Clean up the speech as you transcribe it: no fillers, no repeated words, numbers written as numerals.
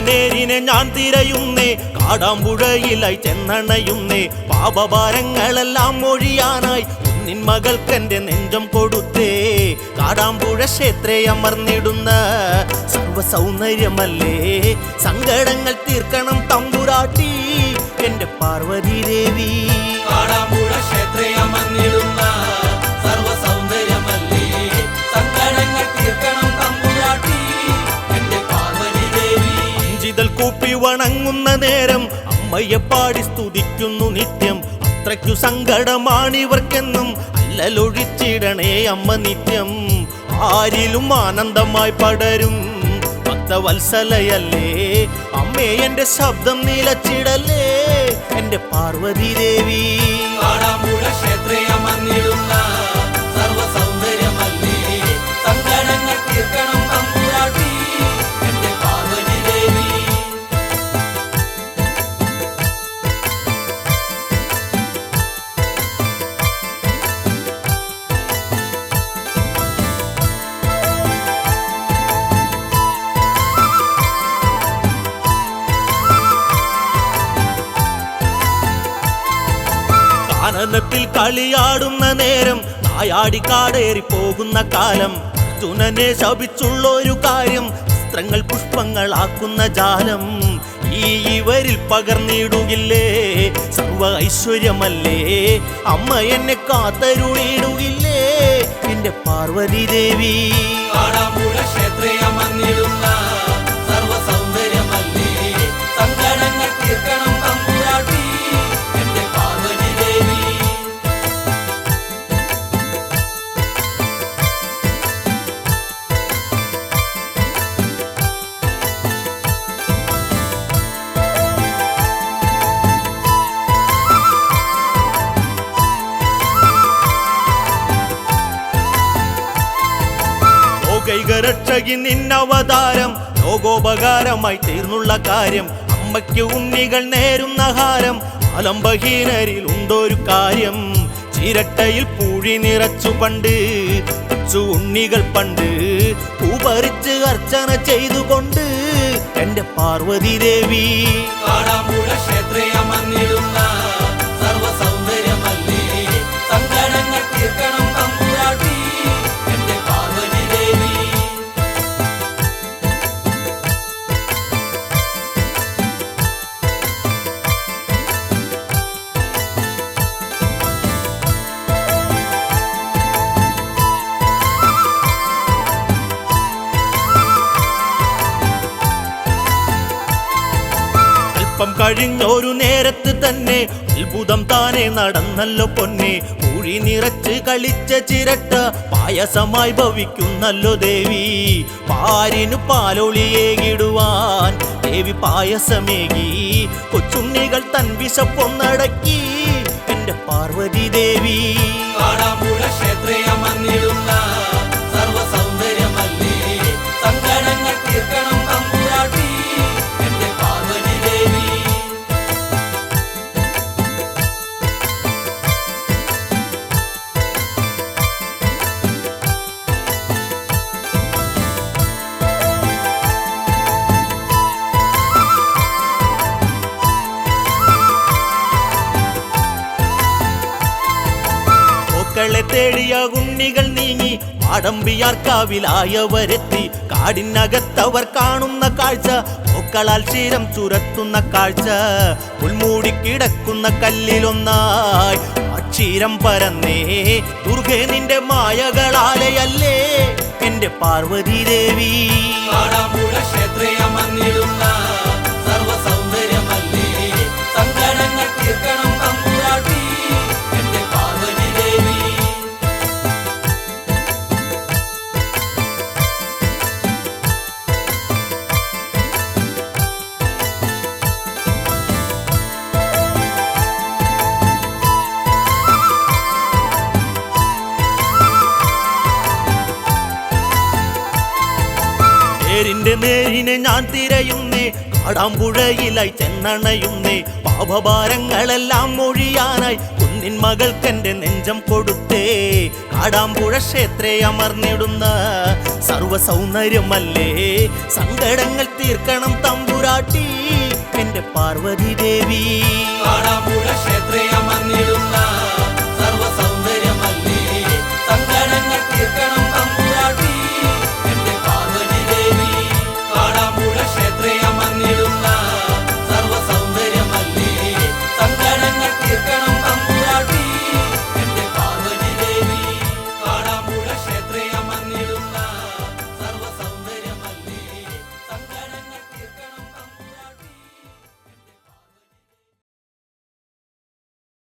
നേരിനെ ഞാൻ തിരയുന്നേ, കാടാമ്പുഴയിലായി ചെന്നണയുന്നേ. പാപഭാരങ്ങളെല്ലാം ഒഴിയാനായി നിൻ മകൾക്കെന്റെ നെഞ്ചം കൊടുത്തേ. കാടാമ്പുഴ ക്ഷേത്രേ അമർന്നിടുന്ന സർവസൗന്ദര്യമല്ലേ, സങ്കടങ്ങൾ തീർക്കണം തമ്പുരാട്ടി എന്റെ പാർവതി ദേവി. കാടാമ്പുഴ ക്ഷേത്രേ അമർന്നിടുന്ന സർവസൗന്ദര്യമല്ലേ, സങ്കടങ്ങൾ തീർക്കണം തമ്പുരാട്ടി എന്റെ പാർവതി ദേവി. അഞ്ചിതൽ കൂപ്പി വണങ്ങുന്ന നേരം അമ്മയെ പാടി സ്തുതിക്കുന്നു നിത്യം. അത്രയ്ക്കു സങ്കടമാണിവർക്കെന്നും അല്ലലൊഴിച്ചിടണേ അമ്മ നിത്യം. ആരിലും ആനന്ദമായി പടരും ഭക്തവത്സലയല്ലേ അമ്മേ, എന്റെ ശബ്ദം നിലച്ചിടല്ലേ എന്റെ പാർവതി ദേവി. കാടാമ്പുഴ ക്ഷേത്രേ അമർന്നിടുന്ന സർവസൗന്ദര്യമല്ലേ, സങ്കടങ്ങൾ തീർക്കണം തമ്പുരാട്ടി എന്റെ പാർവതി ദേവി. കാനനത്തിൽ കളിയാടുന്ന നേരം നായാടി കാടേറി പോകുന്ന കാലം. അർജുനനെ ശപിച്ചുള്ളൊരു കാര്യം, വസ്ത്രങ്ങൾ പുഷ്പങ്ങളാക്കുന്ന ജാലം. ഇവരിൽ പകർന്നിടുകില്ലേ സർവ ഐശ്വര്യമല്ലേ, അമ്മ എന്നെ കാത്തരുളിടുകില്ലേ എന്റെ പാർവതി ദേവി. കാടാമ്പുഴ ക്ഷേത്രേ അമർന്നിടുന്ന സർവസൗന്ദര്യമല്ലേ, സങ്കടങ്ങൾ തീർക്കണം തമ്പുരാട്ടി എന്റെ പാർവതി ദേവി. ലോകൈകരക്ഷകി നിന്നവതാരം ലോകോപകാരമായി തീർന്നുള്ള കാര്യം. അമ്മയ്ക്ക് ഉണ്ണികൾ നേരുന്ന ഹാരം, ആലംബഹീനരിൽ ഉണ്ടൊരു കാര്യം. ചിരട്ടയിൽ പൂഴി നിറച്ചു പണ്ട് കൊച്ചു ഉണ്ണികൾ പണ്ട് പൂപറിച്ച് അർച്ചന ചെയ്തുകൊണ്ട് എന്റെ പാർവതി ദേവി. കാടാമ്പുഴ ക്ഷേത്രേ അമർന്നിടുന്ന സർവസൗന്ദര്യമല്ലേ, സങ്കടങ്ങൾ തീർക്കണം തമ്പുരാട്ടി എന്റെ പാർവതി ദേവി. അല്പം കഴിഞ്ഞൊരു നേരത്ത് തന്നെ അത്ഭുതം താനെ നടന്നല്ലോ പൊന്നെ. പൂഴി നിറച്ച് കളിച്ച ചിരട്ട പായസമായി ഭവിക്കുന്നല്ലോ ദേവി. പാരിനു പാലൊളിയേകിടുവാൻ ദേവി പായസമേകി. കൊച്ചുണ്ണികൾ തൻ വിശപ്പൊന്നടക്കി എന്റെ പാർവതി ദേവി. കാടാമ്പുഴ ക്ഷേത്രേ അമർന്നിടുന്ന സർവസൗന്ദര്യമല്ലേ, സങ്കടങ്ങൾ തീർക്കണം തമ്പുരാട്ടി എന്റെ പാർവതി ദേവി. മക്കളെ തേടിയ ഉണ്ണികൾ നീങ്ങി മാടമ്പിയാർക്കാവിലായവരെത്തി. കാടിനകത്തവർ കാണുന്ന കാഴ്ച പൂക്കളാൽ ക്ഷീരം ചുരത്തുന്ന കാഴ്ച. പുൽമൂടി കിടക്കുന്ന കല്ലിലൊന്നായി അക്ഷീരം പരന്നേ ദുർഗേ നിന്റെ മായകളാലയല്ലേ എന്റെ പാർവതി ദേവി. കാടാമ്പുഴ ക്ഷേത്രേ അമർന്നിടുന്ന സർവസൗന്ദര്യമല്ലേ, സങ്കടങ്ങൾ തീർക്കണം തമ്പുരാട്ടി എന്റെ പാർവതി ദേവി. നേരിന്റെ നേരിനെ ഞാൻ തിരയുന്നേ, കാടാമ്പുഴയിലായി ചെന്നണയുന്നേ. പാപഭാരങ്ങളെല്ലാം ഒഴിയാനായി കുന്നിൻ മകൾക്കെന്റെ നെഞ്ചം കൊടുത്തേ. കാടാമ്പുഴ ക്ഷേത്രേ അമർന്നിടുന്ന സർവസൗന്ദര്യമല്ലേ സങ്കടങ്ങൾ തീർക്കണം തമ്പുരാട്ടി എന്റെ പാർവതി ദേവി കാടാമ്പുഴ ക്ഷേത്രേ